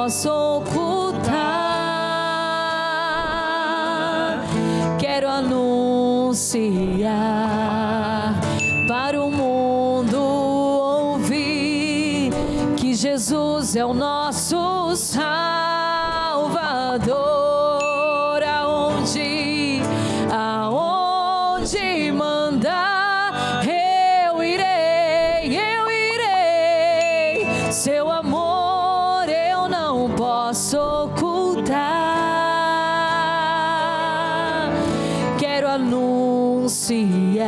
posso ocultar. Quero anunciar para o mundo ouvir que Jesus é o nosso Salvador. Aonde mandar, eu irei. Seu amor eu não posso ocultar. Quero anunciar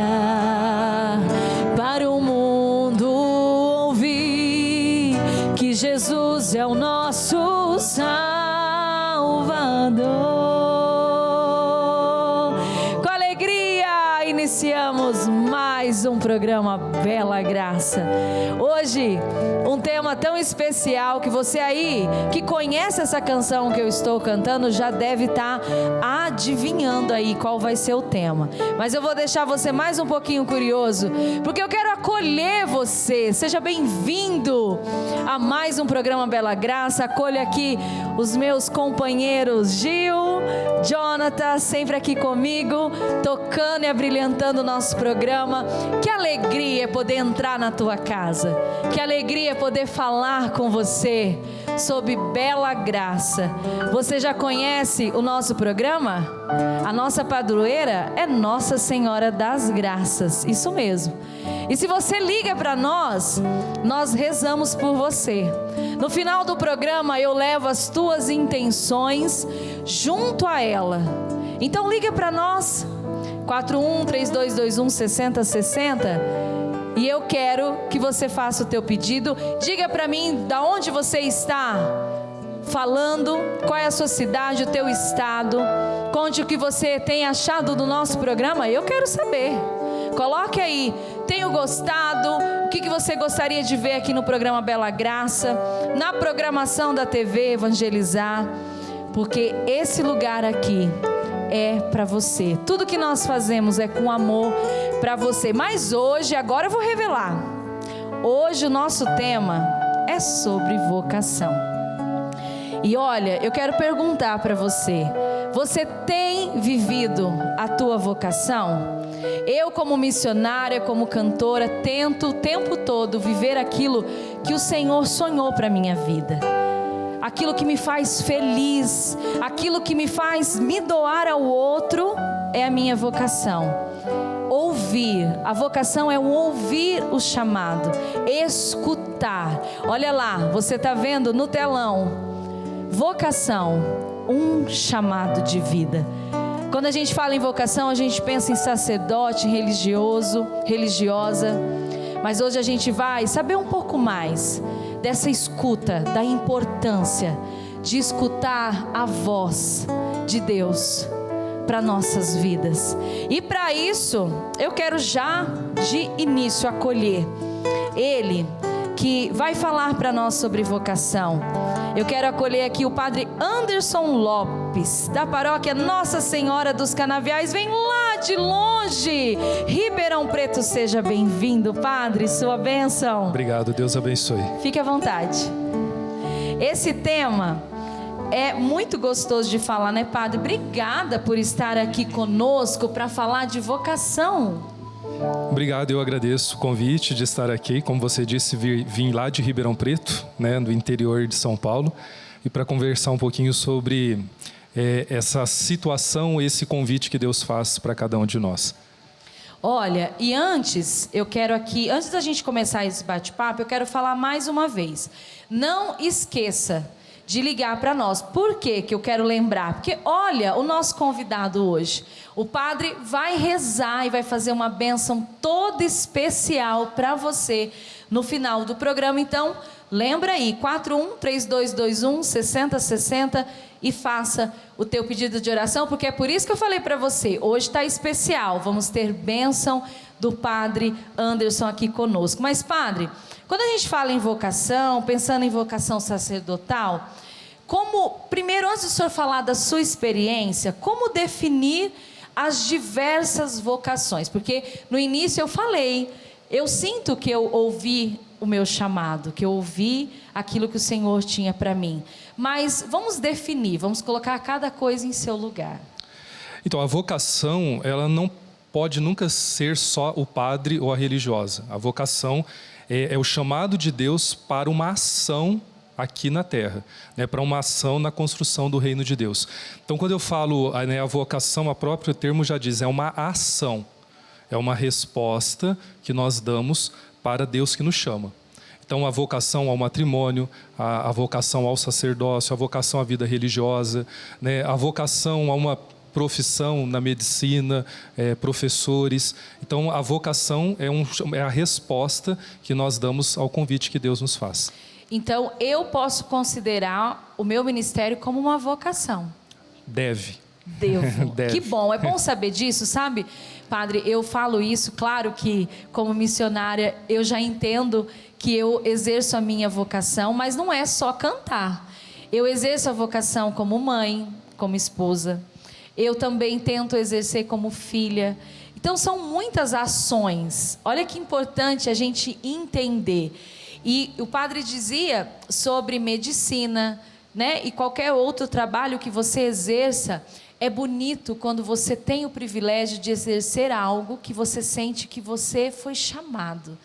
para o mundo ouvir que Jesus é o nosso Salvador. Com alegria iniciamos mais um programa Bela Graça. Hoje um tema tão especial que você aí que conhece essa canção que eu estou cantando já deve estar adivinhando aí qual vai ser o tema. Mas eu vou deixar você mais um pouquinho curioso, porque eu quero acolher você. Seja bem-vindo a mais um programa Bela Graça. Acolho aqui os meus companheiros Gil, Jonathan, sempre aqui comigo, tocando e abrilhantando o nosso programa. Que alegria é poder entrar na tua casa. Que alegria é poder falar com você sobre Bela Graça. Você já conhece o nosso programa? A nossa padroeira é Nossa Senhora das Graças, isso mesmo. E se você liga para nós rezamos por você. No final do programa eu levo as tuas intenções junto a ela. Então liga para nós, 41-3221-6060, e eu quero que você faça o teu pedido. Diga para mim da onde você está falando, qual é a sua cidade, o teu estado. Conte o que você tem achado do nosso programa, eu quero saber. Coloque aí, tenho gostado, o que você gostaria de ver aqui no programa Bela Graça, na programação da TV Evangelizar, porque esse lugar aqui é para você. Tudo que nós fazemos é com amor para você. Mas hoje, agora eu vou revelar. Hoje o nosso tema é sobre vocação. E olha, eu quero perguntar para você: você tem vivido a tua vocação? Eu, como missionária, como cantora, tento o tempo todo viver aquilo que o Senhor sonhou para minha vida. Aquilo que me faz feliz, aquilo que me faz me doar ao outro, é a minha vocação. Ouvir, a vocação é um ouvir o chamado, escutar. Olha lá, você está vendo no telão, vocação, um chamado de vida. Quando a gente fala em vocação, a gente pensa em sacerdote, religioso, religiosa. Mas hoje a gente vai saber um pouco mais dessa escuta, da importância de escutar a voz de Deus para nossas vidas. E para isso, eu quero já de início acolher Ele, que vai falar para nós sobre vocação. Eu quero acolher aqui o Padre Anderson Lopes, da paróquia Nossa Senhora dos Canaviais. Vem lá de longe, Ribeirão Preto. Seja bem-vindo, Padre, sua bênção. Obrigado, Deus abençoe. Fique à vontade. Esse tema é muito gostoso de falar, né, Padre? Obrigada por estar aqui conosco para falar de vocação. Obrigado, eu agradeço o convite de estar aqui. Como você disse, vim lá de Ribeirão Preto, né, do interior de São Paulo, e para conversar um pouquinho sobre essa situação, esse convite que Deus faz para cada um de nós. Olha, e antes da gente começar esse bate-papo, eu quero falar mais uma vez. Não esqueça de ligar para nós. Por que eu quero lembrar? Porque olha, o nosso convidado hoje, o padre vai rezar e vai fazer uma bênção toda especial para você no final do programa. Então, lembra aí, 41-3221-6060 e faça o teu pedido de oração, porque é por isso que eu falei para você, hoje está especial, vamos ter bênção do Padre Anderson aqui conosco. Mas, Padre, quando a gente fala em vocação, pensando em vocação sacerdotal, primeiro, antes do senhor falar da sua experiência, como definir as diversas vocações? Porque no início eu falei, eu sinto que eu ouvi o meu chamado, que eu ouvi aquilo que o Senhor tinha para mim. Mas vamos definir, vamos colocar cada coisa em seu lugar. Então, a vocação, ela não pode nunca ser só o padre ou a religiosa. A vocação é o chamado de Deus para uma ação aqui na terra, né, para uma ação na construção do reino de Deus. Então, quando eu falo, né, a vocação, o próprio termo já diz, é uma ação, é uma resposta que nós damos para Deus que nos chama. Então, a vocação ao matrimônio, a vocação ao sacerdócio, a vocação à vida religiosa, né, a vocação a uma profissão na medicina, professores. Então, a vocação é a resposta que nós damos ao convite que Deus nos faz. Então, eu posso considerar o meu ministério como uma vocação. Devo. Deve. Que bom, é bom saber disso, sabe? Padre, eu falo isso, claro que como missionária eu já entendo que eu exerço a minha vocação, mas não é só cantar. Eu exerço a vocação como mãe, como esposa. Eu também tento exercer como filha. Então são muitas ações. Olha que importante a gente entender. E o padre dizia sobre medicina, né? E qualquer outro trabalho que você exerça, é bonito quando você tem o privilégio de exercer algo que você sente que você foi chamado.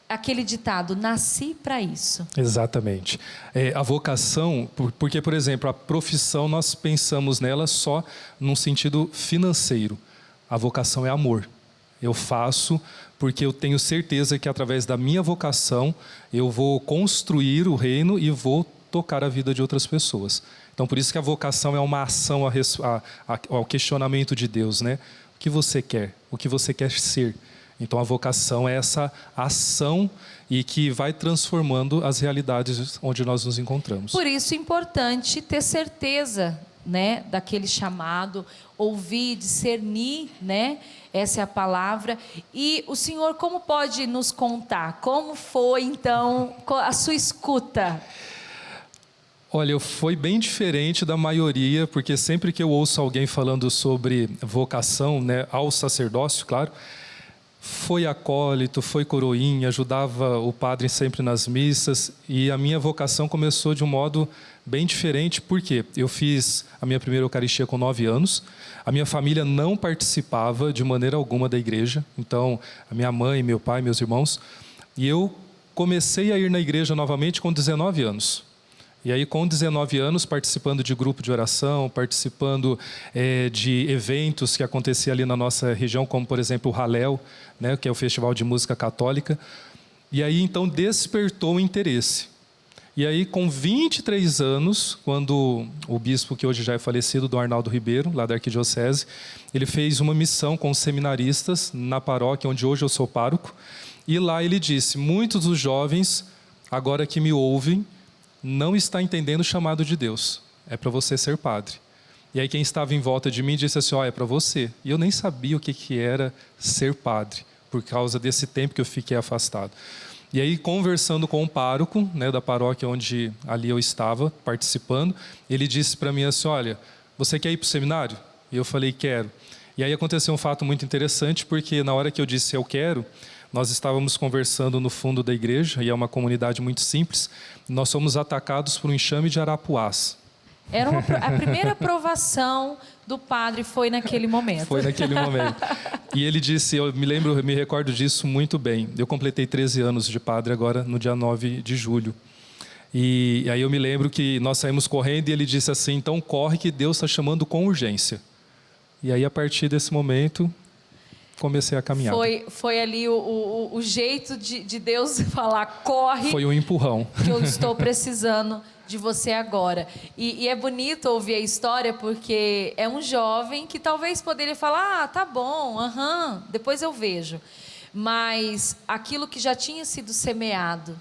Aquele ditado, nasci para isso. Exatamente. A vocação, porque, por exemplo, a profissão, nós pensamos nela só num sentido financeiro. A vocação é amor. Eu faço porque eu tenho certeza que através da minha vocação eu vou construir o reino e vou tocar a vida de outras pessoas. Então, por isso que a vocação é uma ação ao questionamento de Deus, né? O que você quer? O que você quer ser? Então, a vocação é essa ação e que vai transformando as realidades onde nós nos encontramos. Por isso é importante ter certeza, né, daquele chamado, ouvir, discernir, né? Essa é a palavra. E o senhor como pode nos contar? Como foi, então, a sua escuta? Olha, foi bem diferente da maioria, porque sempre que eu ouço alguém falando sobre vocação, né, ao sacerdócio, claro, foi acólito, foi coroinha, ajudava o padre sempre nas missas, e a minha vocação começou de um modo bem diferente, porque eu fiz a minha primeira Eucaristia com 9 anos, a minha família não participava de maneira alguma da igreja, então a minha mãe, meu pai, meus irmãos, e eu comecei a ir na igreja novamente com 19 anos. E aí, com 19 anos, participando de grupo de oração, participando de eventos que aconteciam ali na nossa região, como, por exemplo, o Halel, né, que é o Festival de Música Católica. E aí, então, despertou o interesse. E aí, com 23 anos, quando o bispo, que hoje já é falecido, Dom Arnaldo Ribeiro, lá da Arquidiocese, ele fez uma missão com os seminaristas na paróquia, onde hoje eu sou pároco. E lá ele disse, muitos dos jovens, agora que me ouvem, não está entendendo o chamado de Deus. É para você ser padre. E aí quem estava em volta de mim disse assim, é para você. E eu nem sabia o que era ser padre, por causa desse tempo que eu fiquei afastado. E aí, conversando com o pároco, né, da paróquia onde ali eu estava, participando, ele disse para mim assim, olha, você quer ir para o seminário? E eu falei, quero. E aí aconteceu um fato muito interessante, porque na hora que eu disse eu quero, nós estávamos conversando no fundo da igreja, e é uma comunidade muito simples, nós fomos atacados por um enxame de arapuás. A primeira aprovação do padre foi naquele momento. Foi naquele momento. E ele disse, eu me recordo disso muito bem, eu completei 13 anos de padre agora no dia 9 de julho. E aí eu me lembro que nós saímos correndo e ele disse assim, então corre que Deus está chamando com urgência. E aí a partir desse momento comecei a caminhar. Foi ali o jeito de Deus falar, corre. Foi um empurrão. Que eu estou precisando de você agora. E é bonito ouvir a história, porque é um jovem que talvez poderia falar, tá bom, depois eu vejo. Mas aquilo que já tinha sido semeado,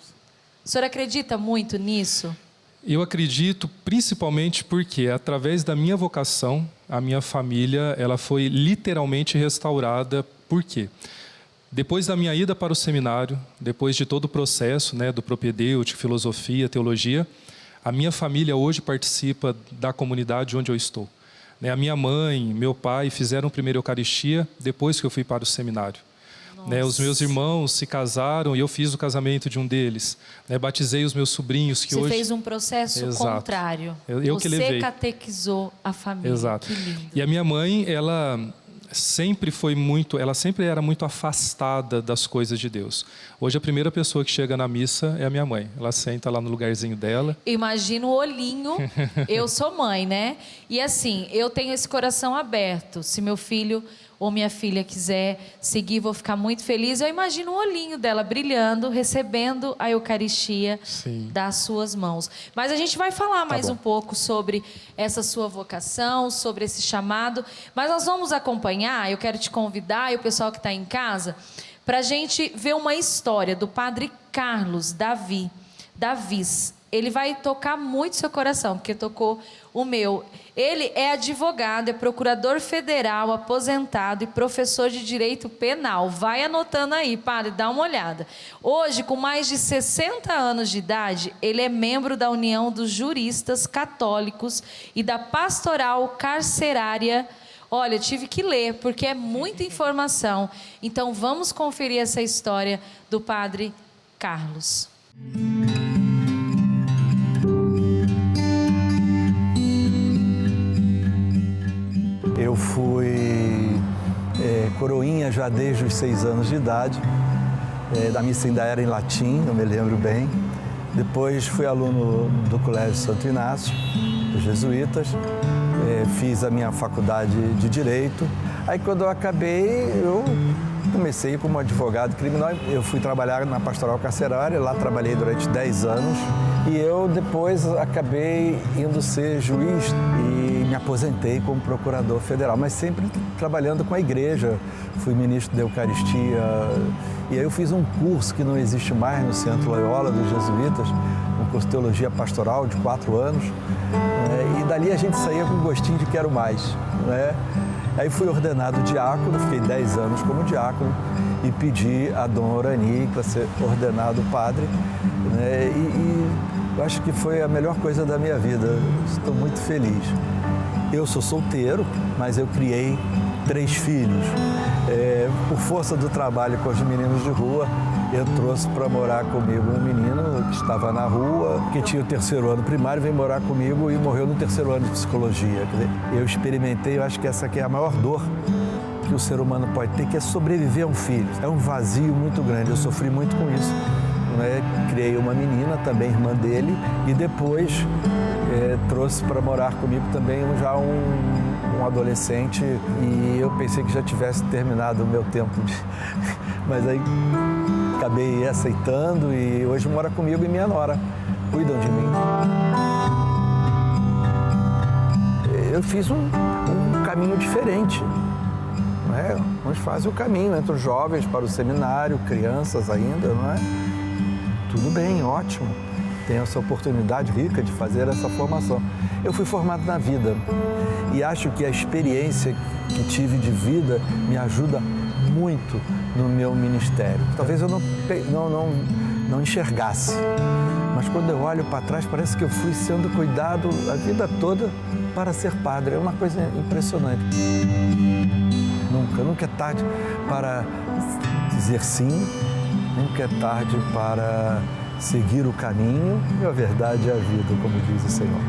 o senhor acredita muito nisso? Eu acredito principalmente porque, através da minha vocação, a minha família ela foi literalmente restaurada. Por quê? Depois da minha ida para o seminário, depois de todo o processo, né, do propedêutico, filosofia, teologia, a minha família hoje participa da comunidade onde eu estou. A minha mãe, meu pai fizeram a primeira Eucaristia depois que eu fui para o seminário. Né? Os meus irmãos se casaram e eu fiz o casamento de um deles. Né? Batizei os meus sobrinhos que Você hoje... fez um processo Exato. contrário. Eu que levei. Você catequizou a família. Exato. Que lindo. E a minha mãe, ela sempre era muito afastada das coisas de Deus. Hoje a primeira pessoa que chega na missa é a minha mãe. Ela senta lá no lugarzinho dela. Imagina o olhinho. Eu sou mãe, né? E assim, eu tenho esse coração aberto. Se meu filho ou minha filha quiser seguir, vou ficar muito feliz. Eu imagino o olhinho dela brilhando, recebendo a Eucaristia das suas mãos. Mas a gente vai falar mais um pouco sobre essa sua vocação, sobre esse chamado. Mas nós vamos acompanhar, eu quero te convidar e o pessoal que está em casa, para a gente ver uma história do Padre Carlos Davis. Ele vai tocar muito seu coração, porque tocou o meu. Ele é advogado, é procurador federal, aposentado e professor de direito penal. Vai anotando aí, padre, dá uma olhada. Hoje, com mais de 60 anos de idade, ele é membro da União dos Juristas Católicos e da Pastoral Carcerária. Olha, eu tive que ler, porque é muita informação. Então, vamos conferir essa história do Padre Carlos. Eu fui coroinha já desde os 6 anos de idade. A missa ainda era em latim, eu me lembro bem. Depois fui aluno do Colégio Santo Inácio, dos jesuítas. Fiz a minha faculdade de Direito. Aí quando eu acabei, eu comecei como advogado criminal. Eu fui trabalhar na Pastoral Carcerária, lá trabalhei durante 10 anos. E eu depois acabei indo ser juiz e me aposentei como procurador federal, mas sempre trabalhando com a igreja. Fui ministro da Eucaristia e aí eu fiz um curso que não existe mais no Centro Loyola dos Jesuítas, um curso de Teologia Pastoral de 4 anos. E dali a gente saía com gostinho de quero mais, né? Aí fui ordenado diácono, fiquei 10 anos como diácono e pedi a Dom Orani para ser ordenado padre, né? E eu acho que foi a melhor coisa da minha vida. Estou muito feliz. Eu sou solteiro, mas eu criei 3 filhos. Por força do trabalho com os meninos de rua, eu trouxe para morar comigo um menino que estava na rua, que tinha o 3º ano primário, veio morar comigo e morreu no 3º ano de psicologia. Quer dizer, eu experimentei, eu acho que essa aqui é a maior dor que o ser humano pode ter, que é sobreviver a um filho. É um vazio muito grande, eu sofri muito com isso. Criei uma menina, também irmã dele, e depois trouxe para morar comigo também já um adolescente, e eu pensei que já tivesse terminado o meu tempo, mas aí acabei aceitando e hoje mora comigo e minha nora, cuidam de mim. Eu fiz um caminho diferente. Uns fazem o caminho, entram jovens para o seminário, crianças ainda, não é? Tudo bem, ótimo. Tenho essa oportunidade rica de fazer essa formação. Eu fui formado na vida e acho que a experiência que tive de vida me ajuda muito no meu ministério. Talvez eu não enxergasse, mas quando eu olho para trás parece que eu fui sendo cuidado a vida toda para ser padre. É uma coisa impressionante. Nunca é tarde para dizer sim. Nunca é tarde para seguir o caminho e a verdade é a vida, como diz o Senhor.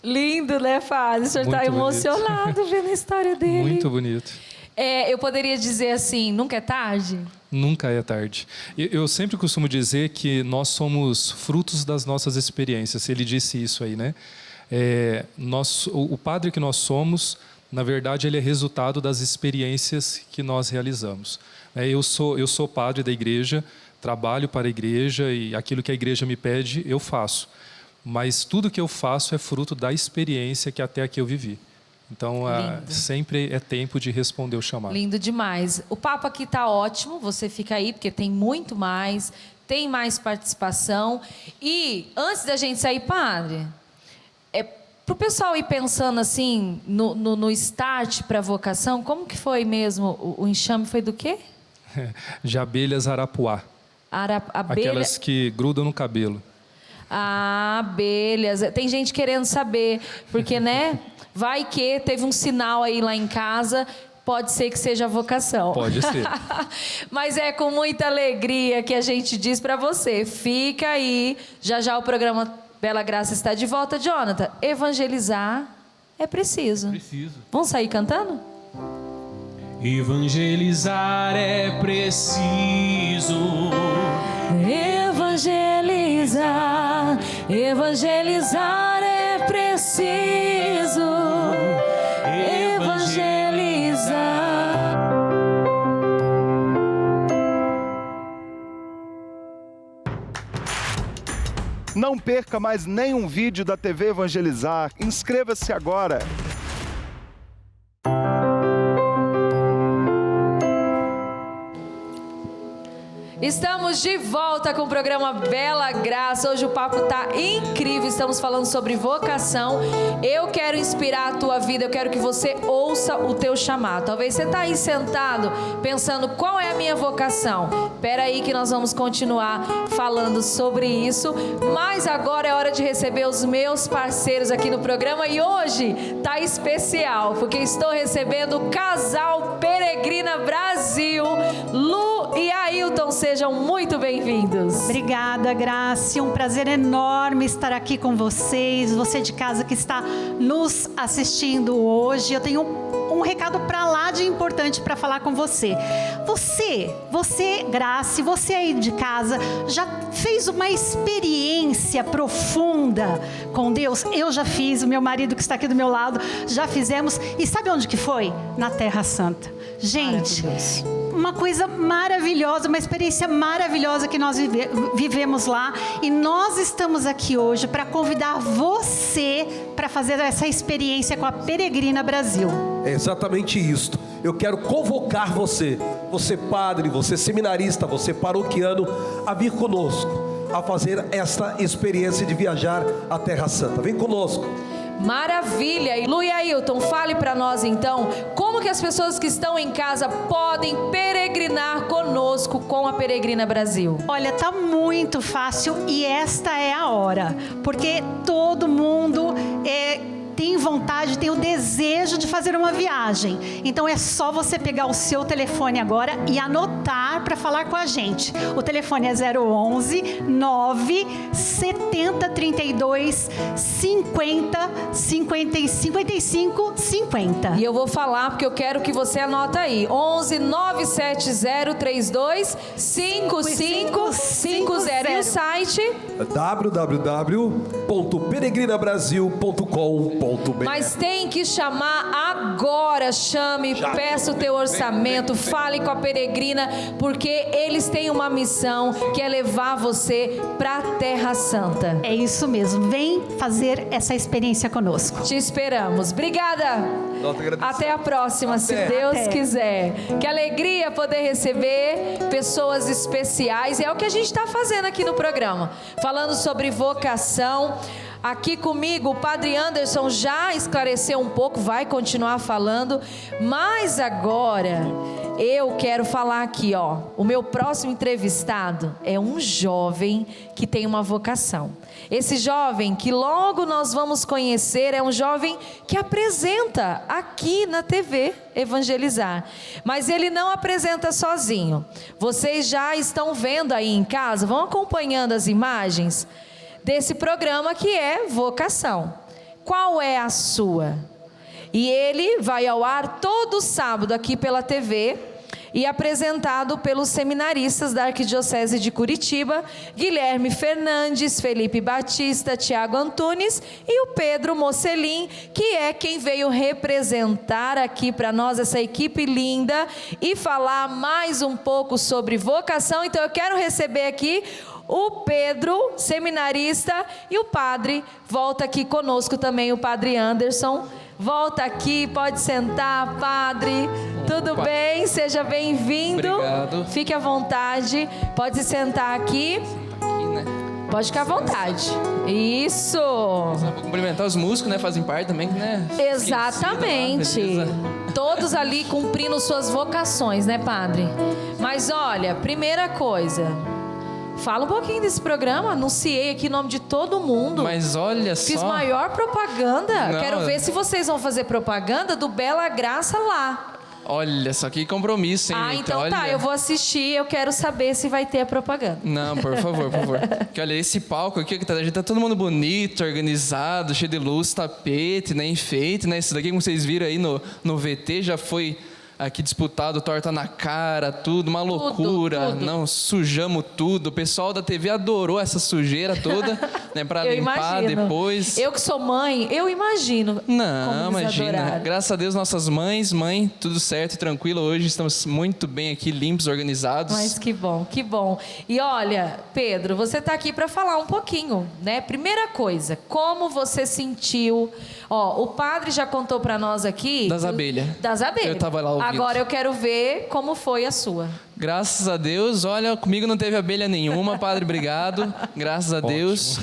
Lindo, né, Padre? O senhor está emocionado vendo a história dele. Muito bonito. Eu poderia dizer assim, nunca é tarde? Nunca é tarde. Eu sempre costumo dizer que nós somos frutos das nossas experiências. Ele disse isso aí, né? O padre que nós somos, na verdade, ele é resultado das experiências que nós realizamos. Eu sou padre da igreja, trabalho para a igreja e aquilo que a igreja me pede, eu faço. Mas tudo que eu faço é fruto da experiência que até aqui eu vivi. Então, sempre é tempo de responder o chamado. Lindo demais. O papo aqui está ótimo, você fica aí, porque tem muito mais, tem mais participação. E, antes da gente sair, padre, para o pessoal ir pensando assim, no start para a vocação, como que foi mesmo? O enxame foi do quê? De abelhas arapuá. Aquelas que grudam no cabelo. Abelhas. Tem gente querendo saber, porque, né? Vai que teve um sinal aí lá em casa. Pode ser que seja a vocação. Pode ser. Mas é com muita alegria que a gente diz para você, fica aí, já já o programa Bela Graça está de volta. Jonathan, evangelizar é preciso. Vamos sair cantando? Evangelizar é preciso. Evangelizar, evangelizar é preciso. Evangelizar. Não perca mais nenhum vídeo da TV Evangelizar. Inscreva-se agora. Estamos de volta com o programa Bela Graça. Hoje o papo tá incrível. Estamos falando sobre vocação. Eu quero inspirar a tua vida. Eu quero que você ouça o teu chamado. Talvez você tá aí sentado pensando, qual é a minha vocação? Espera aí que nós vamos continuar falando sobre isso. Mas agora é hora de receber os meus parceiros aqui no programa. E hoje tá especial, porque estou recebendo o casal Peregrina Brasil, Lu e Ailton. Sejam muito bem-vindos. Obrigada, Graça. Um prazer enorme estar aqui com vocês. Você de casa que está nos assistindo hoje. Eu tenho um recado para lá de importante para falar com você. Você, Graça, você aí de casa, já fez uma experiência profunda com Deus? Eu já fiz, o meu marido que está aqui do meu lado, já fizemos. E sabe onde que foi? Na Terra Santa. Gente, uma coisa maravilhosa, uma experiência maravilhosa que nós vivemos lá. E nós estamos aqui hoje para convidar você para fazer essa experiência com a Peregrina Brasil. É exatamente isto. Eu quero convocar você padre, você seminarista, você paroquiano, a vir conosco, a fazer esta experiência de viajar à Terra Santa. Vem conosco. Maravilha! E Lu e Ailton, fale para nós então, como que as pessoas que estão em casa podem peregrinar conosco com a Peregrina Brasil? Olha, tá muito fácil e esta é a hora, porque todo mundo tem vontade, tem o desejo de fazer uma viagem. Então é só você pegar o seu telefone agora e anotar para falar com a gente. O telefone é 011 970 32 50 55 50. E eu vou falar porque eu quero que você anota aí. 11 970 32 55 50. E o site? www.peregrinabrasil.com.br. Mas tem que chamar agora. Chame, peça o teu orçamento, fale com a Peregrina, porque eles têm uma missão que é levar você para a Terra Santa. É isso mesmo, vem fazer essa experiência conosco. Te esperamos. Obrigada. Até a próxima, se Deus quiser. Que alegria poder receber pessoas especiais. É o que a gente está fazendo aqui no programa, falando sobre vocação. Aqui comigo o Padre Anderson já esclareceu um pouco, vai continuar falando, mas agora eu quero falar aqui, ó. O meu próximo entrevistado é um jovem que tem uma vocação. Esse jovem que logo nós vamos conhecer é um jovem que apresenta aqui na TV Evangelizar. Mas ele não apresenta sozinho. Vocês já estão vendo aí em casa, vão acompanhando as imagens desse programa que é Vocação. Qual é a sua? E ele vai ao ar todo sábado aqui pela TV e apresentado pelos seminaristas da Arquidiocese de Curitiba, Guilherme Fernandes, Felipe Batista, Tiago Antunes e o Pedro Mocelin, que é quem veio representar aqui para nós essa equipe linda e falar mais um pouco sobre vocação. Então eu quero receber aqui o Pedro, seminarista, e o padre volta aqui conosco também, o Padre Anderson. Volta aqui, pode sentar, padre. Tudo bem? Seja bem-vindo. Obrigado. Fique à vontade. Pode sentar aqui. Pode ficar à vontade. Isso. Vou cumprimentar os músicos, né? Fazem parte também, né? Exatamente. Todos ali cumprindo suas vocações, né, padre? Mas olha, primeira coisa, fala um pouquinho desse programa. Anunciei aqui o nome de todo mundo. Mas olha só. Fiz maior propaganda. Não, Quero ver se vocês vão fazer propaganda do Bela Graça lá. Olha só que compromisso, hein? Ah, então olha. tá, eu vou assistir, eu quero saber se vai ter a propaganda. Não, por favor, por favor. Porque olha, esse palco aqui, a gente tá todo mundo bonito, organizado, cheio de luz, tapete, né, enfeite, né? Isso daqui, como vocês viram aí no VT, já foi aqui disputado, torta na cara, tudo, uma loucura. Tudo. Não, sujamos tudo. O pessoal da TV adorou essa sujeira toda, né, para Eu limpar imagino. depois. Eu que sou mãe, eu imagino. Não, como eles imagina. adoraram. Graças a Deus, nossas mães, mãe, tudo certo, tranquilo. Hoje estamos muito bem aqui, limpos, organizados. Mas que bom, que bom. E olha, Pedro, você está aqui para falar um pouquinho, né? Primeira coisa, como você sentiu? Ó, o padre já contou para nós aqui Das abelhas. Das abelhas. Eu tava lá ouvindo. Agora eu quero ver como foi a sua. Graças a Deus, olha, comigo não teve abelha nenhuma, padre, obrigado. Graças a Deus.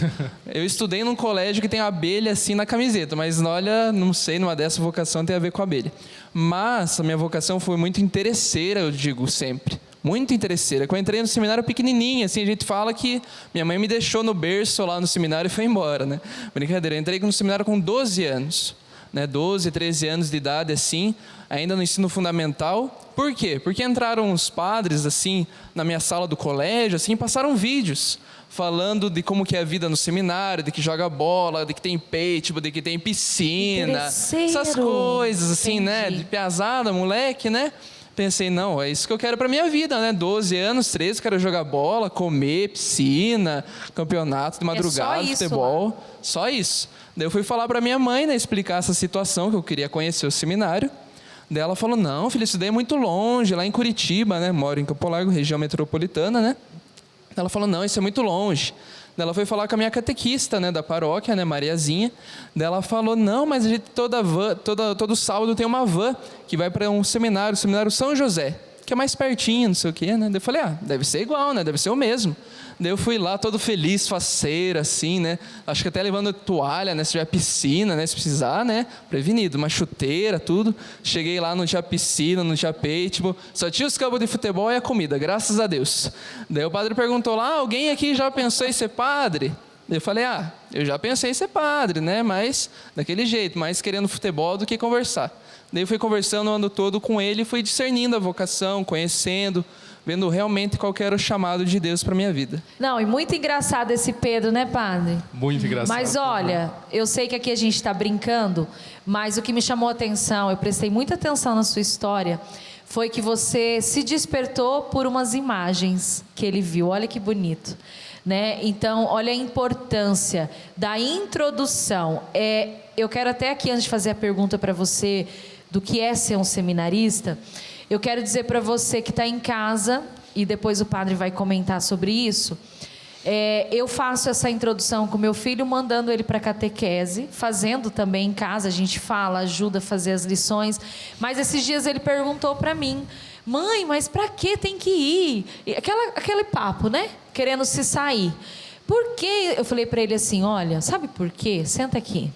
Eu estudei num colégio que tem abelha assim na camiseta, mas olha, não sei, numa dessa vocação tem a ver com abelha. Mas a minha vocação foi muito interesseira, eu digo sempre. Muito interesseira. Quando eu entrei no seminário pequenininho, assim, a gente fala que minha mãe me deixou no berço lá no seminário e foi embora, né? Brincadeira, eu entrei no seminário com 12 anos. Né, 12, 13 anos de idade, assim, ainda no ensino fundamental. Por quê? Porque entraram os padres, assim, na minha sala do colégio, assim, passaram vídeos falando de como que é a vida no seminário, de que joga bola, de que tem paintball, de que tem piscina, essas coisas, assim, né, de piazada, moleque, né? Pensei, não, é isso que eu quero pra minha vida, né? 12 anos, 13, quero jogar bola, comer, piscina, campeonato de madrugada, só isso, futebol, só isso. Daí eu fui falar para minha mãe, né, explicar essa situação, que eu queria conhecer o seminário. Daí ela falou, não, filho, isso daí é muito longe, lá em Curitiba, né, moro em Campo Largo, região metropolitana, né. Ela falou, não, isso é muito longe. Daí ela foi falar com a minha catequista, né, da paróquia, né, Mariazinha. Daí ela falou, não, mas a gente todo sábado tem uma van que vai para um seminário, o Seminário São José, que é mais pertinho, não sei o quê, né. Daí eu falei, deve ser igual, né, deve ser o mesmo. Daí eu fui lá todo feliz, faceiro, assim, né? Acho que até levando toalha, né? Se tiver piscina, né? Se precisar, né? Prevenido, uma chuteira, tudo. Cheguei lá, não tinha piscina, não tinha paintball, só tinha os campos de futebol e a comida, graças a Deus. Daí o padre perguntou lá, alguém aqui já pensou em ser padre? Daí eu falei, eu já pensei em ser padre, né? Mas daquele jeito, mais querendo futebol do que conversar. Daí eu fui conversando o ano todo com ele e fui discernindo a vocação, conhecendo, vendo realmente qual que era o chamado de Deus para minha vida. Não, e muito engraçado esse Pedro, né, padre? Muito engraçado. Mas olha, eu sei que aqui a gente está brincando, mas o que me chamou a atenção, eu prestei muita atenção na sua história, foi que você se despertou por umas imagens que ele viu. Olha que bonito, né? Então, olha a importância da introdução. Eu quero até aqui, antes de fazer a pergunta para você do que é ser um seminarista, eu quero dizer para você que está em casa, e depois o padre vai comentar sobre isso, eu faço essa introdução com meu filho, mandando ele para a catequese, fazendo também em casa, a gente fala, ajuda a fazer as lições, mas esses dias ele perguntou para mim, mãe, mas para que tem que ir? Aquele papo, né? Querendo se sair. Por quê? Eu falei para ele assim, olha, sabe por quê? Senta aqui.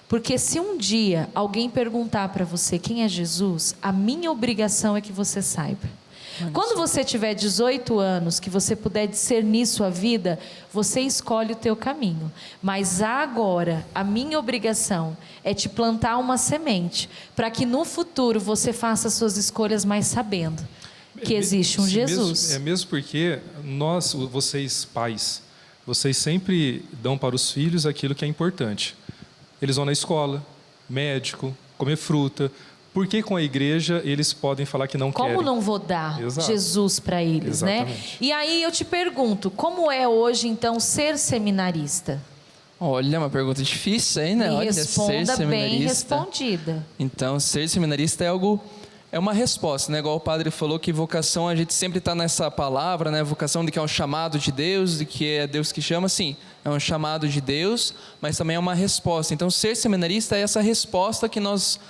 Porque se um dia alguém perguntar para você quem é Jesus, a minha obrigação é que você saiba. Quando você tiver 18 anos, que você puder discernir sua vida, você escolhe o teu caminho. Mas agora, a minha obrigação é te plantar uma semente, para que no futuro você faça suas escolhas mais sabendo que existe um Jesus. Mesmo porque vocês pais, vocês sempre dão para os filhos aquilo que é importante. Eles vão na escola, médico, comer fruta. Por que com a igreja eles podem falar que não querem? Como não vou dar Jesus para eles, Exatamente. né? E aí eu te pergunto, como é hoje então ser seminarista? Olha, uma pergunta difícil, hein, né? Me Olha, responda ser seminarista. bem respondida. Então, ser seminarista é uma resposta, né? Igual o padre falou que vocação, a gente sempre está nessa palavra, né? Vocação de que é um chamado de Deus, de que é Deus que chama, sim. É um chamado de Deus, mas também é uma resposta. Então, ser seminarista é essa resposta que nós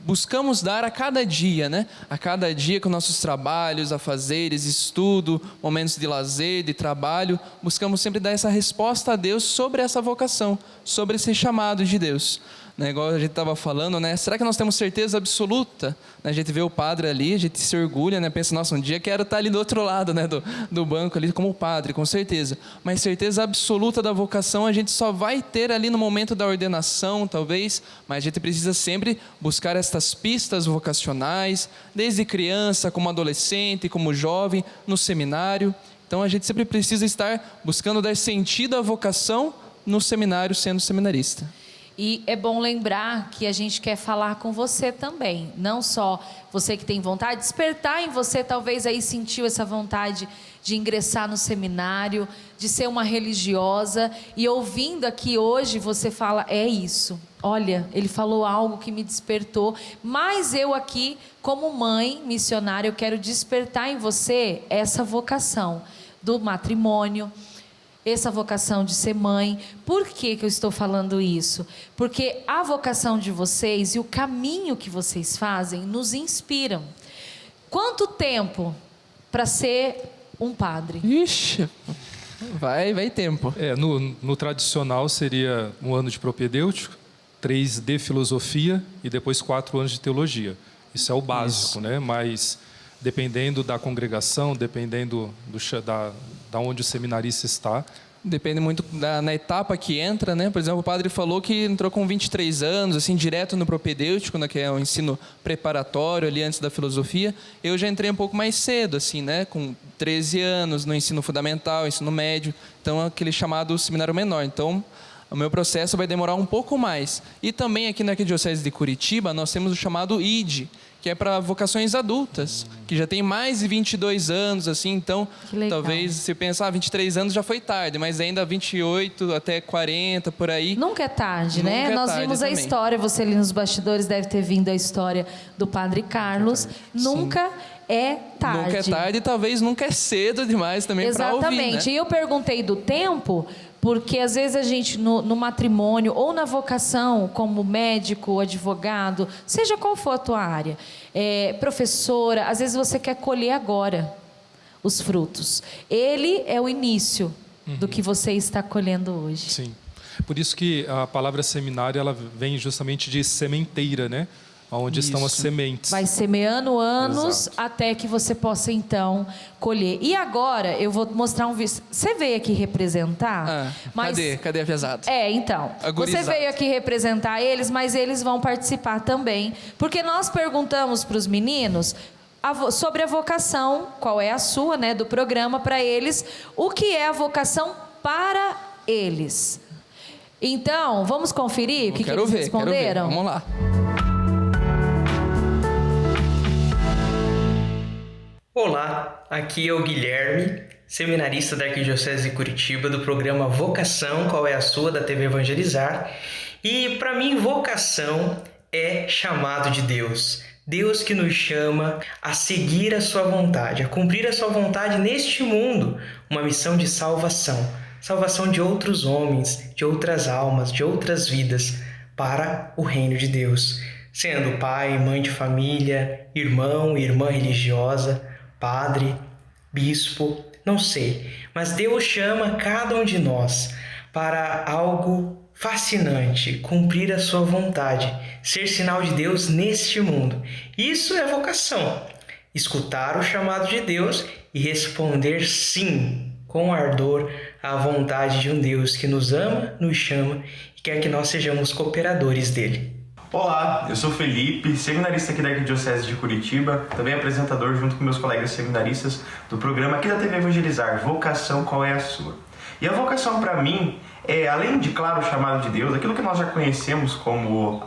buscamos dar a cada dia, né? A cada dia com nossos trabalhos, afazeres, estudo, momentos de lazer, de trabalho, buscamos sempre dar essa resposta a Deus sobre essa vocação, sobre esse chamado de Deus. Né, igual a gente estava falando, né? Será que nós temos certeza absoluta? A gente vê o padre ali, a gente se orgulha, né? Pensa, nossa, um dia quero estar ali do outro lado, né? Do banco ali como padre, com certeza. Mas certeza absoluta da vocação vocação a gente só vai ter ali no momento da ordenação, talvez, mas a gente precisa sempre buscar estas pistas vocacionais, desde criança, como adolescente, como jovem, no seminário. Então a gente sempre precisa estar buscando dar sentido à vocação no seminário, sendo seminarista. E é bom lembrar que a gente quer falar com você também, não só você que tem vontade, despertar em você, talvez aí sentiu essa vontade de ingressar no seminário, de ser uma religiosa, e ouvindo aqui hoje você fala, é isso, olha, ele falou algo que me despertou, mas eu aqui, como mãe missionária, eu quero despertar em você essa vocação do matrimônio, essa vocação de ser mãe. Por que eu estou falando isso? Porque a vocação de vocês e o caminho que vocês fazem nos inspiram. Quanto tempo para ser um padre? Ixi, vai tempo. No tradicional seria 1 ano de propedêutico, 3 de filosofia e depois 4 anos de teologia. Isso é o básico, né? Mas dependendo da congregação, dependendo da onde o seminarista está. Depende muito na etapa que entra, né? Por exemplo, o padre falou que entrou com 23 anos, assim, direto no propedêutico, né? Que é o ensino preparatório ali antes da filosofia. Eu já entrei um pouco mais cedo, assim, né? Com 13 anos no ensino fundamental, ensino médio. Então, aquele chamado seminário menor. Então, o meu processo vai demorar um pouco mais. E também aqui na Arquidiocese de Curitiba, nós temos o chamado ID, que é para vocações adultas, que já tem mais de 22 anos, assim, então, talvez se pensar, 23 anos já foi tarde, mas ainda 28 até 40, por aí. Nunca é tarde, né? Nós vimos a história, você ali nos bastidores deve ter vindo a história do Padre Carlos. Nunca é tarde. Nunca é tarde e talvez nunca é cedo demais também para ouvir, né? Exatamente. E eu perguntei do tempo, porque às vezes a gente no matrimônio ou na vocação, como médico, advogado, seja qual for a tua área, professora, às vezes você quer colher agora os frutos. Ele é o início do que você está colhendo hoje. Sim. Por isso que a palavra seminário ela vem justamente de sementeira, né? Onde estão as sementes. Vai semeando anos até que você possa, então, colher. E agora, eu vou mostrar um vídeo. Você veio aqui representar? Mas... Cadê a pesada? Então. Você veio aqui representar eles, mas eles vão participar também. Porque nós perguntamos para os meninos sobre a vocação, qual é a sua, né, do programa, para eles, o que é a vocação para eles. Então, vamos conferir o que eles responderam? Vamos lá. Olá, aqui é o Guilherme, seminarista da Arquidiocese de Curitiba, do programa Vocação, qual é a sua, da TV Evangelizar. E para mim, vocação é chamado de Deus. Deus que nos chama a seguir a sua vontade, a cumprir a sua vontade neste mundo, uma missão de salvação. Salvação de outros homens, de outras almas, de outras vidas, para o reino de Deus. Sendo pai, mãe de família, irmão, irmã religiosa, padre, bispo, não sei, mas Deus chama cada um de nós para algo fascinante, cumprir a sua vontade, ser sinal de Deus neste mundo. Isso é vocação, escutar o chamado de Deus e responder sim, com ardor, à vontade de um Deus que nos ama, nos chama e quer que nós sejamos cooperadores dele. Olá, eu sou Felipe, seminarista aqui da Arquidiocese de Curitiba, também apresentador junto com meus colegas seminaristas do programa aqui da TV Evangelizar, Vocação, qual é a sua? E a vocação para mim é, além de, claro, o chamado de Deus, aquilo que nós já conhecemos como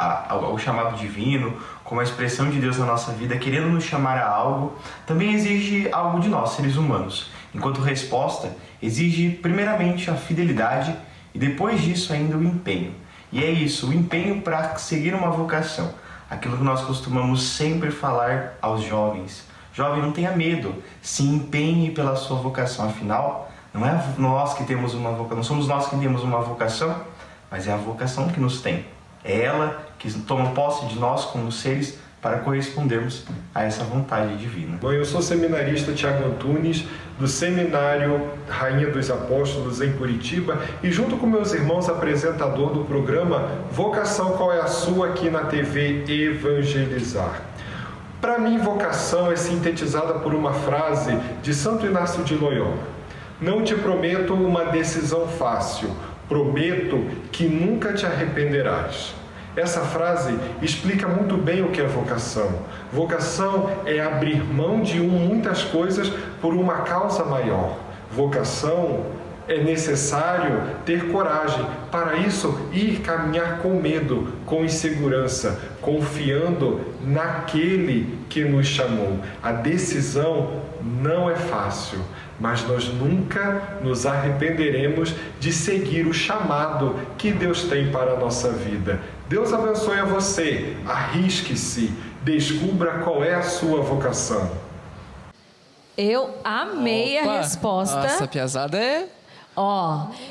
o chamado divino, como a expressão de Deus na nossa vida, querendo nos chamar a algo, também exige algo de nós, seres humanos. Enquanto resposta, exige primeiramente a fidelidade e depois disso ainda o empenho. E é isso, o empenho para seguir uma vocação. Aquilo que nós costumamos sempre falar aos jovens. Jovem, não tenha medo, se empenhe pela sua vocação. Afinal, não é nós que temos uma vocação, não somos nós que temos uma vocação, mas é a vocação que nos tem. É ela que toma posse de nós como seres para correspondermos a essa vontade divina. Bom, eu sou seminarista Tiago Antunes, do Seminário Rainha dos Apóstolos em Curitiba e junto com meus irmãos apresentador do programa Vocação, qual é a sua, aqui na TV Evangelizar. Para mim, vocação é sintetizada por uma frase de Santo Inácio de Loyola. Não te prometo uma decisão fácil, prometo que nunca te arrependerás. Essa frase explica muito bem o que é vocação. Vocação é abrir mão de muitas coisas por uma causa maior. Vocação é necessário ter coragem. Para isso, ir caminhar com medo, com insegurança, confiando naquele que nos chamou. A decisão não é fácil, mas nós nunca nos arrependeremos de seguir o chamado que Deus tem para a nossa vida. Deus abençoe a você, arrisque-se, descubra qual é a sua vocação. Eu amei a resposta. Nossa, a piazada é...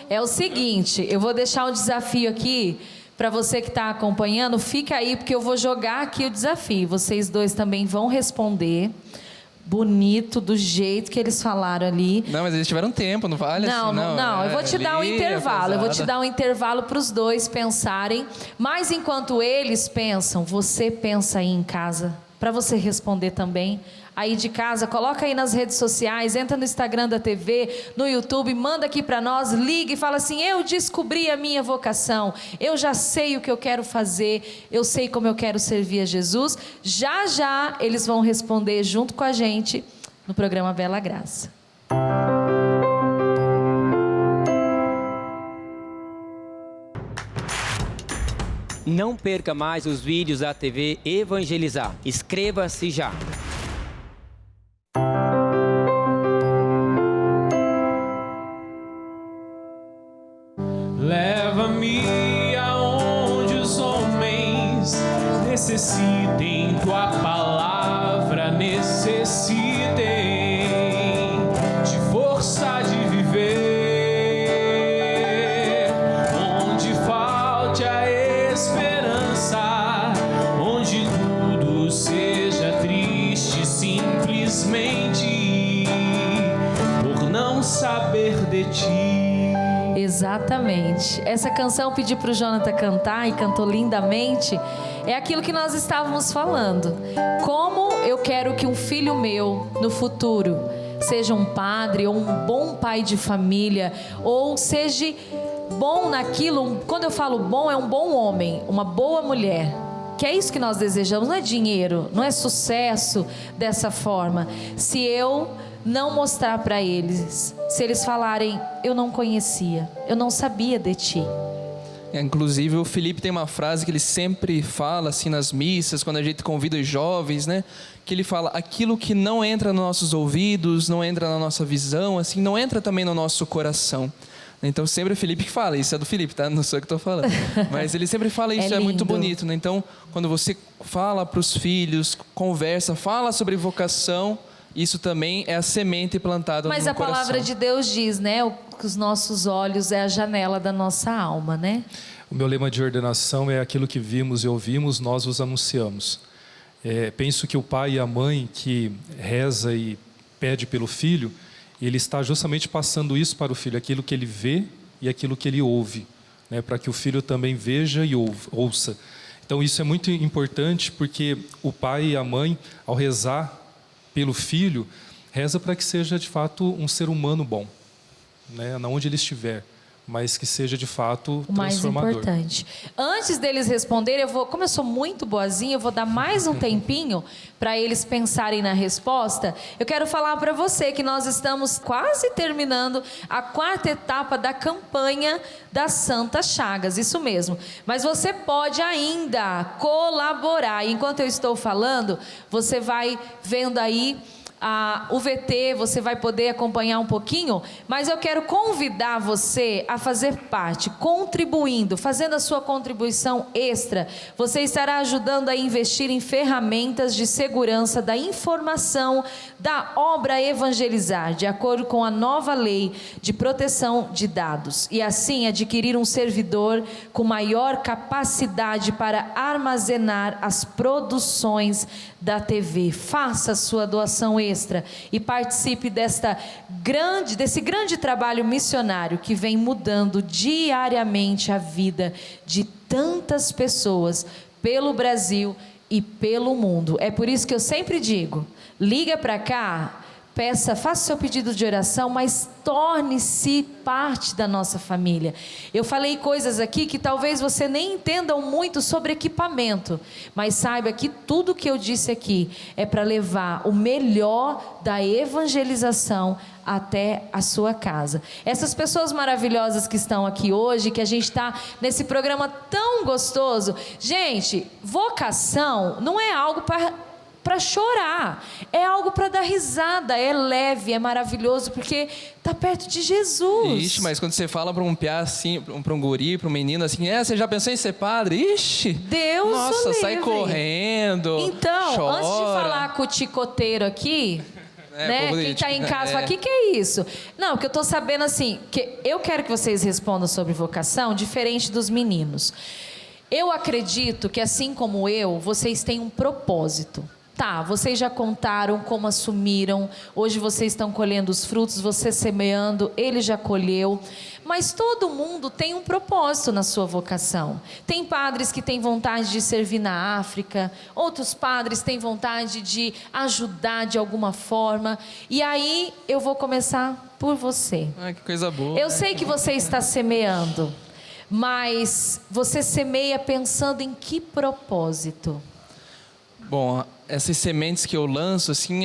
É o seguinte, eu vou deixar um desafio aqui para você que está acompanhando. Fica aí, porque eu vou jogar aqui o desafio. Vocês dois também vão responder bonito, do jeito que eles falaram ali. Não, mas eles tiveram tempo, não vale assim, não. Não, eu vou te dar um intervalo. Eu vou te dar um intervalo para os dois pensarem. Mas enquanto eles pensam, você pensa aí em casa, para você responder também. Aí de casa, coloca aí nas redes sociais, entra no Instagram da TV, no YouTube, manda aqui para nós, liga e fala assim: eu descobri a minha vocação, eu já sei o que eu quero fazer, eu sei como eu quero servir a Jesus. Já já eles vão responder junto com a gente no programa Bela Graça. Não perca mais os vídeos da TV Evangelizar. Inscreva-se já. Leva-me aonde os homens necessitem, tua palavra necessitem de força de viver, onde falte a esperança, onde tudo seja triste simplesmente por não saber de ti. Exatamente. Essa canção eu pedi para o Jonathan cantar e cantou lindamente. É aquilo que nós estávamos falando. Como eu quero que um filho meu, no futuro, seja um padre ou um bom pai de família, ou seja bom naquilo. Quando eu falo bom, é um bom homem, uma boa mulher. Que é isso que nós desejamos, não é dinheiro, não é sucesso dessa forma. Se eu não mostrar para eles, se eles falarem: eu não conhecia, eu não sabia de ti. Inclusive o Felipe tem uma frase que ele sempre fala assim nas missas, quando a gente convida os jovens, né? Que ele fala: aquilo que não entra nos nossos ouvidos, não entra na nossa visão, assim, não entra também no nosso coração. Então sempre o Felipe que fala, isso é do Felipe, tá? Não sou eu que estou falando. Mas ele sempre fala isso, é muito bonito, né? Então quando você fala para os filhos, conversa, fala sobre vocação, isso também é a semente plantada no coração. Mas a palavra de Deus diz, né? Que os nossos olhos é a janela da nossa alma, né? O meu lema de ordenação é: aquilo que vimos e ouvimos, nós vos anunciamos. Penso que o pai e a mãe que reza e pede pelo filho, ele está justamente passando isso para o filho, aquilo que ele vê e aquilo que ele ouve, né? Para que o filho também veja e ouça. Então isso é muito importante, porque o pai e a mãe, ao rezar pelo filho, reza para que seja de fato um ser humano bom, né? Onde ele estiver, mas que seja de fato transformador. O mais importante. Antes deles responderem, como eu sou muito boazinha, eu vou dar mais um tempinho para eles pensarem na resposta. Eu quero falar para você que nós estamos quase terminando a 4ª etapa da campanha das Santas Chagas, isso mesmo. Mas você pode ainda colaborar. E enquanto eu estou falando, você vai vendo aí o VT, você vai poder acompanhar um pouquinho, mas eu quero convidar você a fazer parte, contribuindo, fazendo a sua contribuição extra. Você estará ajudando a investir em ferramentas de segurança da informação da obra Evangelizar, de acordo com a nova lei de proteção de dados, e assim adquirir um servidor com maior capacidade para armazenar as produções da TV. Faça a sua doação extra e participe desse grande trabalho missionário que vem mudando diariamente a vida de tantas pessoas pelo Brasil e pelo mundo. É por isso que eu sempre digo: liga para cá, peça, faça o seu pedido de oração, mas torne-se parte da nossa família. Eu falei coisas aqui que talvez você nem entenda muito sobre equipamento, mas saiba que tudo que eu disse aqui é para levar o melhor da evangelização até a sua casa. Essas pessoas maravilhosas que estão aqui hoje, que a gente está nesse programa tão gostoso. Gente, vocação não é algo para chorar, é algo para dar risada, é leve, é maravilhoso, porque está perto de Jesus. Ixi, mas quando você fala para um piá assim, para um guri, para um menino assim, você já pensou em ser padre? Ixi, Deus nossa, livre. Sai correndo, Então, chora. antes de falar com o ticoteiro aqui, né? Quem está em casa fala, o que é isso? Não, porque eu estou sabendo assim, que eu quero que vocês respondam sobre vocação, diferente dos meninos. Eu acredito que assim como eu, vocês têm um propósito. Tá, vocês já contaram como assumiram, hoje vocês estão colhendo os frutos, você semeando, ele já colheu, mas todo mundo tem um propósito na sua vocação. Tem padres que têm vontade de servir na África, outros padres têm vontade de ajudar de alguma forma, e aí eu vou começar por você. Ai, que coisa boa. Eu sei que você está semeando, mas você semeia pensando em que propósito? Bom, essas sementes que eu lanço, assim,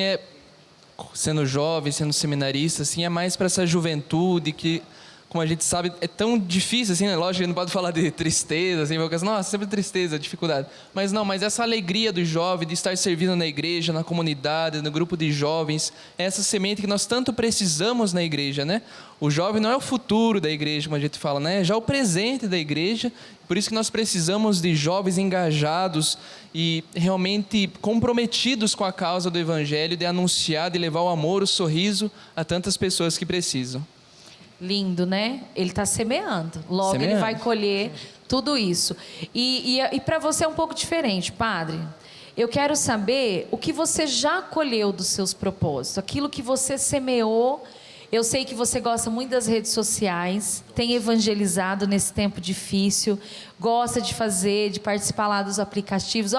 sendo jovem, sendo seminarista, assim, é mais para essa juventude que, como a gente sabe, é tão difícil, assim, né? Lógico, a gente não pode falar de tristeza, assim, nossa, sempre tristeza, dificuldade. Mas essa alegria do jovem, de estar servindo na igreja, na comunidade, no grupo de jovens, é essa semente que nós tanto precisamos na igreja, né? O jovem não é o futuro da igreja, como a gente fala, né? É já o presente da igreja. Por isso que nós precisamos de jovens engajados e realmente comprometidos com a causa do Evangelho, de anunciar, de levar o amor, o sorriso a tantas pessoas que precisam. Lindo, né? Ele está semeando. Logo ele vai colher tudo isso. E para você é um pouco diferente, padre. Eu quero saber o que você já colheu dos seus propósitos, aquilo que você semeou. Eu sei que você gosta muito das redes sociais, tem evangelizado nesse tempo difícil, gosta de fazer, de participar lá dos aplicativos.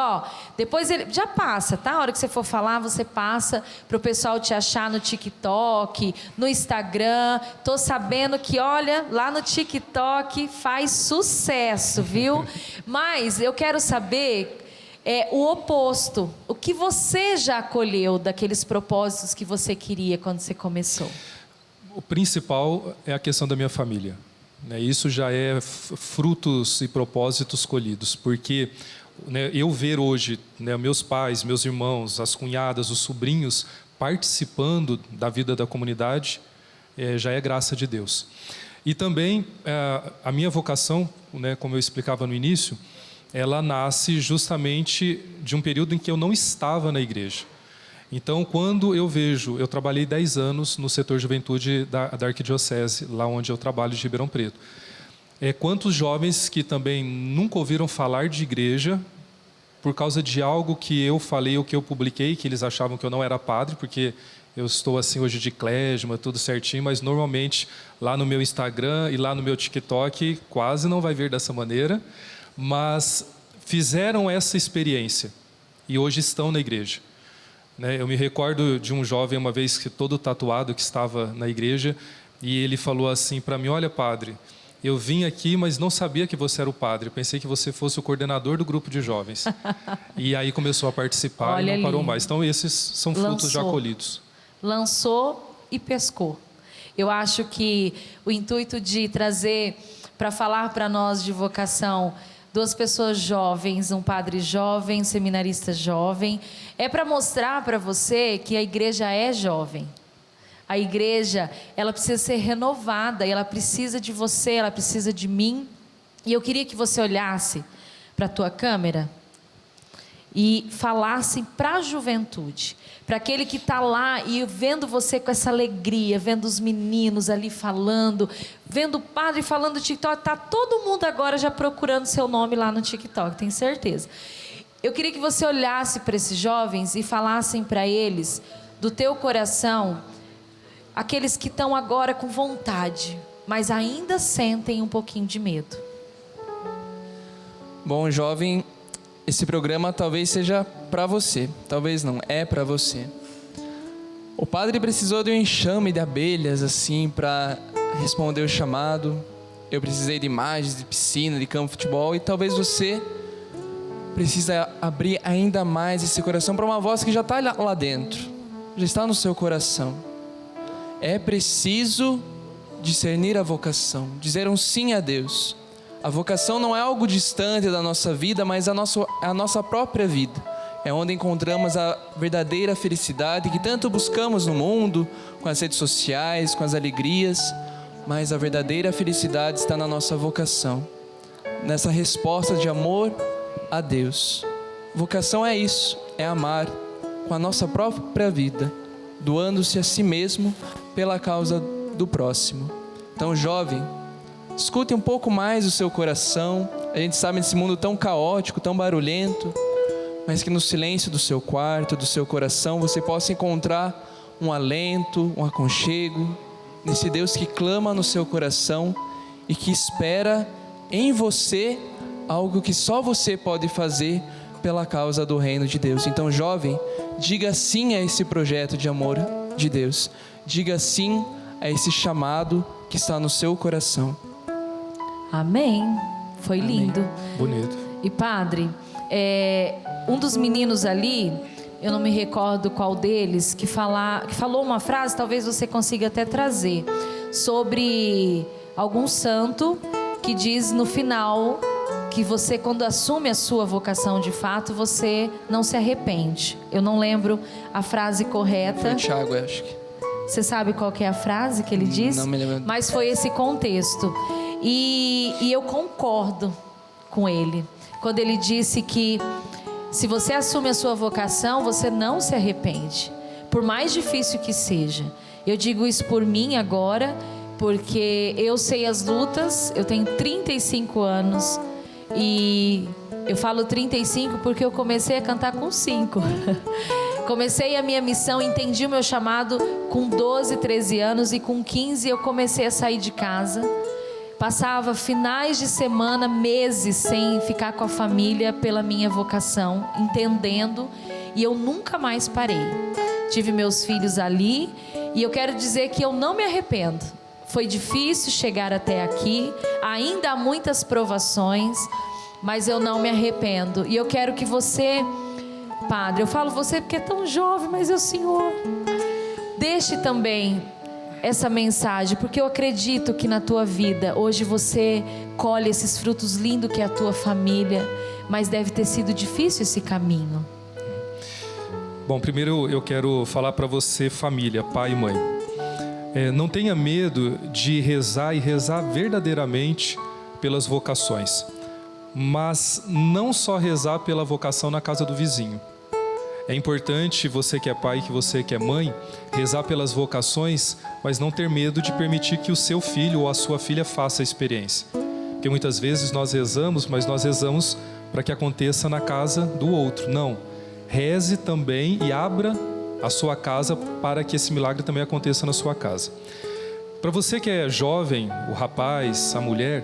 Depois ele já passa, tá? A hora que você for falar, você passa para o pessoal te achar no TikTok, no Instagram. Tô sabendo que, olha, lá no TikTok faz sucesso, viu? Mas eu quero saber o oposto. O que você já colheu daqueles propósitos que você queria quando você começou? O principal é a questão da minha família. Isso já é frutos e propósitos colhidos, porque eu ver hoje meus pais, meus irmãos, as cunhadas, os sobrinhos participando da vida da comunidade, já é graça de Deus. E também a minha vocação, como eu explicava no início, ela nasce justamente de um período em que eu não estava na igreja. Então, quando eu trabalhei 10 anos no setor juventude da Arquidiocese, lá onde eu trabalho, de Ribeirão Preto. Quantos jovens que também nunca ouviram falar de igreja, por causa de algo que eu falei ou que eu publiquei, que eles achavam que eu não era padre, porque eu estou assim hoje de clésima, tudo certinho, mas normalmente lá no meu Instagram e lá no meu TikTok quase não vai ver dessa maneira, mas fizeram essa experiência e hoje estão na igreja. Eu me recordo de um jovem uma vez que todo tatuado que estava na igreja e ele falou assim para mim: olha, padre, eu vim aqui, mas não sabia que você era o padre, eu pensei que você fosse o coordenador do grupo de jovens. E aí começou a participar e não parou mais. Então esses são frutos já colhidos. Lançou e pescou. Eu acho que o intuito de trazer para falar para nós de vocação 2 pessoas jovens, um padre jovem, um seminarista jovem, é para mostrar para você que a igreja é jovem. A igreja, ela precisa ser renovada, e ela precisa de você, ela precisa de mim. E eu queria que você olhasse para a tua câmera e falasse para a juventude, para aquele que está lá e vendo você com essa alegria, vendo os meninos ali falando, vendo o padre falando no TikTok, está todo mundo agora já procurando seu nome lá no TikTok, tenho certeza. Eu queria que você olhasse para esses jovens e falassem para eles, do teu coração, aqueles que estão agora com vontade, mas ainda sentem um pouquinho de medo. Bom, jovem, esse programa talvez seja para você, talvez não, é para você. O padre precisou de um enxame de abelhas, assim, para responder o chamado. Eu precisei de imagens, de piscina, de campo de futebol. E talvez você precisa abrir ainda mais esse coração para uma voz que já está lá dentro. Já está no seu coração. É preciso discernir a vocação. Dizer um sim a Deus. A vocação não é algo distante da nossa vida, mas a nossa própria vida. É onde encontramos a verdadeira felicidade que tanto buscamos no mundo, com as redes sociais, com as alegrias, mas a verdadeira felicidade está na nossa vocação, nessa resposta de amor a Deus. Vocação é isso, é amar com a nossa própria vida, doando-se a si mesmo pela causa do próximo. Então, jovem, escute um pouco mais o seu coração. A gente sabe nesse mundo tão caótico, tão barulhento, mas que no silêncio do seu quarto, do seu coração, você possa encontrar um alento, um aconchego, nesse Deus que clama no seu coração e que espera em você algo que só você pode fazer pela causa do reino de Deus. Então, jovem, diga sim a esse projeto de amor de Deus. Diga sim a esse chamado que está no seu coração. Amém. Foi Amém. Lindo. Bonito. E padre, um dos meninos ali, eu não me recordo qual deles, que falou uma frase, talvez você consiga até trazer, sobre algum santo que diz no final que você, quando assume a sua vocação de fato, você não se arrepende. Eu não lembro a frase correta. Foi Tiago, eu acho que. Você sabe qual que é a frase que ele disse? Não me lembro. Mas foi esse contexto. E eu concordo com ele. Quando ele disse que se você assume a sua vocação, você não se arrepende. Por mais difícil que seja. Eu digo isso por mim agora, porque eu sei as lutas. Eu tenho 35 anos. E eu falo 35 porque eu comecei a cantar com 5. Comecei a minha missão, entendi o meu chamado com 12, 13 anos. E com 15 eu comecei a sair de casa. Passava finais de semana, meses sem ficar com a família pela minha vocação, entendendo. E eu nunca mais parei. Tive meus filhos ali. E eu quero dizer que eu não me arrependo. Foi difícil chegar até aqui. Ainda há muitas provações. Mas eu não me arrependo. E eu quero que você, padre, eu falo você porque é tão jovem, mas é o Senhor. Deixe também essa mensagem, porque eu acredito que na tua vida, hoje você colhe esses frutos lindos que é a tua família, mas deve ter sido difícil esse caminho. Bom, primeiro eu quero falar para você, família, pai e mãe. Não tenha medo de rezar e rezar verdadeiramente pelas vocações. Mas não só rezar pela vocação na casa do vizinho. É importante, você que é pai, que você que é mãe, rezar pelas vocações, mas não ter medo de permitir que o seu filho ou a sua filha faça a experiência. Porque muitas vezes nós rezamos, mas nós rezamos para que aconteça na casa do outro. Não. Reze também e abra a sua casa para que esse milagre também aconteça na sua casa. Para você que é jovem, o rapaz, a mulher,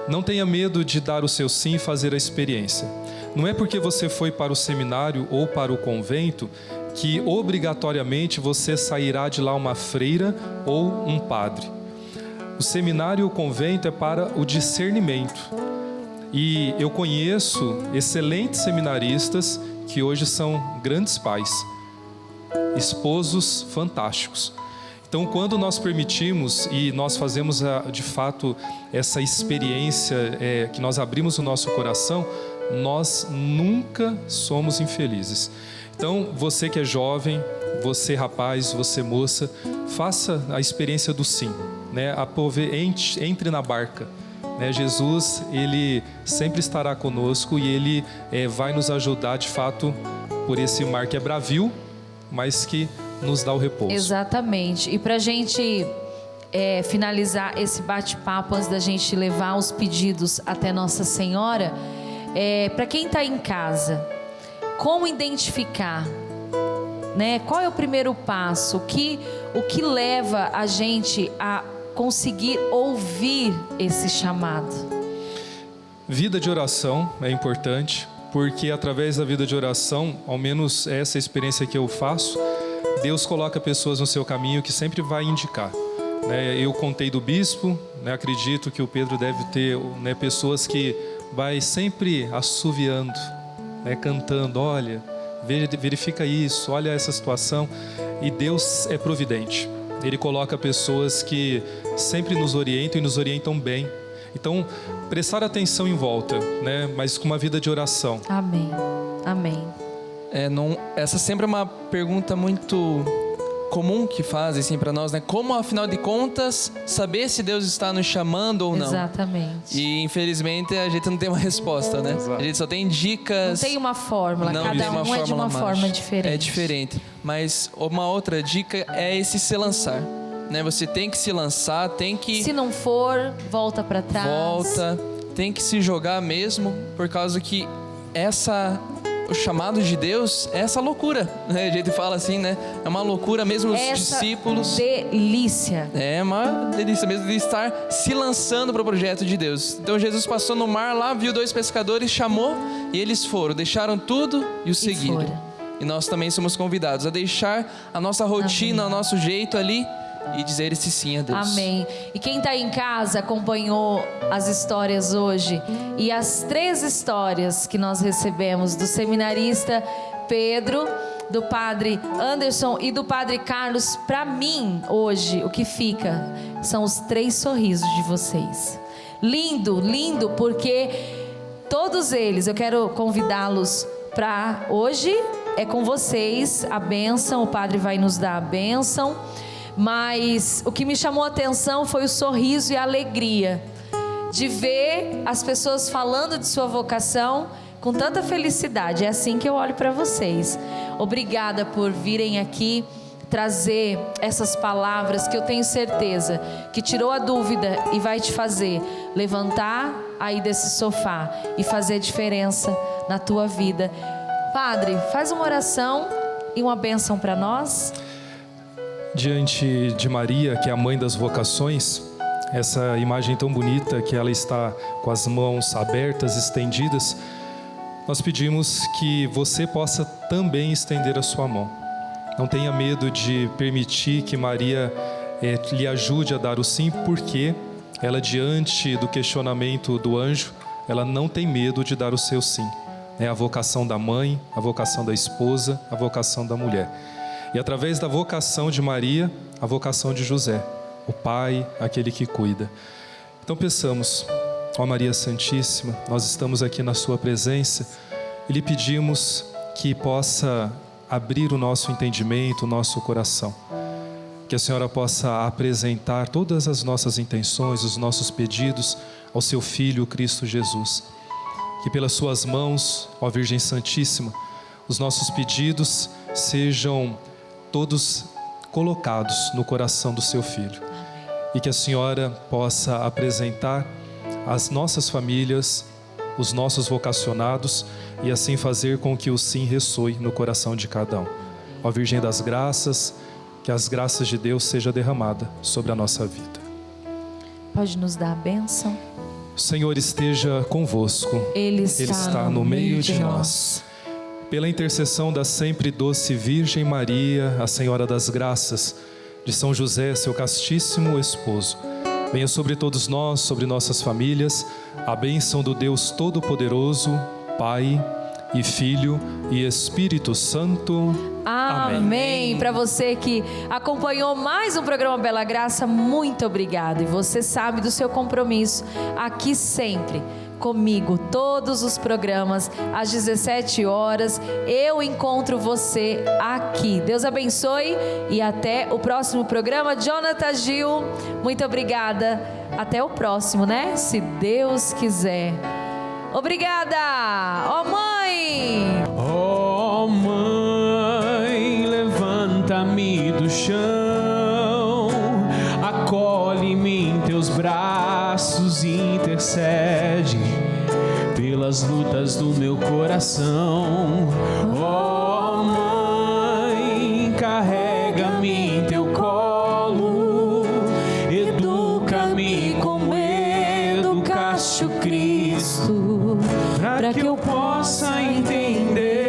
não tenha medo de dar o seu sim e fazer a experiência. Não é porque você foi para o seminário ou para o convento que obrigatoriamente você sairá de lá uma freira ou um padre. O seminário e o convento é para o discernimento. E eu conheço excelentes seminaristas que hoje são grandes pais, esposos fantásticos. Então, quando nós permitimos e nós fazemos de fato essa experiência, que nós abrimos o nosso coração, nós nunca somos infelizes. Então, você que é jovem, você rapaz, você moça, faça a experiência do sim, né? Entre na barca. Né? Jesus, Ele sempre estará conosco e Ele vai nos ajudar de fato por esse mar que é bravio, mas que nos dá o repouso. Exatamente. E para a gente finalizar esse bate-papo, antes da gente levar os pedidos até Nossa Senhora, para quem está em casa, como identificar, né? Qual é o primeiro passo? O que leva a gente a conseguir ouvir esse chamado? Vida de oração é importante, porque através da vida de oração, ao menos essa experiência que eu faço, Deus coloca pessoas no seu caminho que sempre vai indicar. Eu contei do bispo, acredito que o Pedro deve ter pessoas que vai sempre assoviando, cantando, olha, verifica isso, olha essa situação. E Deus é providente. Ele coloca pessoas que sempre nos orientam e nos orientam bem. Então, prestar atenção em volta, mas com uma vida de oração. Amém. Amém. Essa sempre é uma pergunta muito comum que fazem assim para nós, Como, afinal de contas, saber se Deus está nos chamando ou não? Exatamente. E infelizmente a gente não tem uma resposta, A gente só tem dicas. Não tem uma fórmula, cada um é de uma forma diferente. É diferente. Mas uma outra dica é esse se lançar, Você tem que se lançar, tem que... Se não for, volta para trás. Volta, tem que se jogar mesmo, por causa que o chamado de Deus é essa loucura, A gente fala assim, É uma loucura mesmo os discípulos. Delícia. É uma delícia mesmo de estar se lançando para o projeto de Deus. Então Jesus passou no mar lá, viu 2 pescadores, chamou e eles foram, deixaram tudo e o seguiram. E nós também somos convidados a deixar a nossa rotina, o nosso jeito ali e dizer esse sim a Deus. Amém. E quem está em casa acompanhou as histórias hoje e as 3 histórias que nós recebemos do seminarista Pedro, do padre Anderson e do padre Carlos. Para mim hoje o que fica são os 3 sorrisos de vocês. Lindo, lindo, porque todos eles, eu quero convidá-los para hoje é com vocês a bênção, o padre vai nos dar a bênção. Mas o que me chamou a atenção foi o sorriso e a alegria de ver as pessoas falando de sua vocação com tanta felicidade. É assim que eu olho para vocês. Obrigada por virem aqui trazer essas palavras que eu tenho certeza que tirou a dúvida e vai te fazer levantar aí desse sofá e fazer diferença na tua vida. Padre, faz uma oração e uma bênção para nós. Diante de Maria, que é a mãe das vocações, essa imagem tão bonita que ela está com as mãos abertas, estendidas, nós pedimos que você possa também estender a sua mão. Não tenha medo de permitir que Maria lhe ajude a dar o sim, porque ela, diante do questionamento do anjo, ela não tem medo de dar o seu sim. É a vocação da mãe, a vocação da esposa, a vocação da mulher. E através da vocação de Maria, a vocação de José, o pai, aquele que cuida. Então peçamos, ó Maria Santíssima, nós estamos aqui na sua presença e lhe pedimos que possa abrir o nosso entendimento, o nosso coração. Que a Senhora possa apresentar todas as nossas intenções, os nossos pedidos ao seu Filho, Cristo Jesus. Que pelas suas mãos, ó Virgem Santíssima, os nossos pedidos sejam todos colocados no coração do seu Filho. E que a Senhora possa apresentar as nossas famílias, os nossos vocacionados, e assim fazer com que o sim ressoe no coração de cada um. Ó Virgem das Graças, que as graças de Deus sejam derramadas sobre a nossa vida. Pode nos dar a bênção? O Senhor esteja convosco. Ele está no meio de nós. Pela intercessão da sempre doce Virgem Maria, a Senhora das Graças, de São José, seu castíssimo esposo, venha sobre todos nós, sobre nossas famílias, a bênção do Deus Todo-Poderoso, Pai e Filho e Espírito Santo. Amém. Para você que acompanhou mais um programa Bela Graça, muito obrigado. E você sabe do seu compromisso aqui sempre comigo, todos os programas às 17 horas. Eu encontro você aqui. Deus abençoe e até o próximo programa. Jonathan Gil, muito obrigada. Até o próximo, né? Se Deus quiser. Obrigada. Ó mãe! Ó mãe, levanta-me do chão, acolhe-me em teus braços e intercede pelas lutas do meu coração. Ó mãe, carrega-me em teu colo, educa-me como educaste o Cristo, para que eu possa entender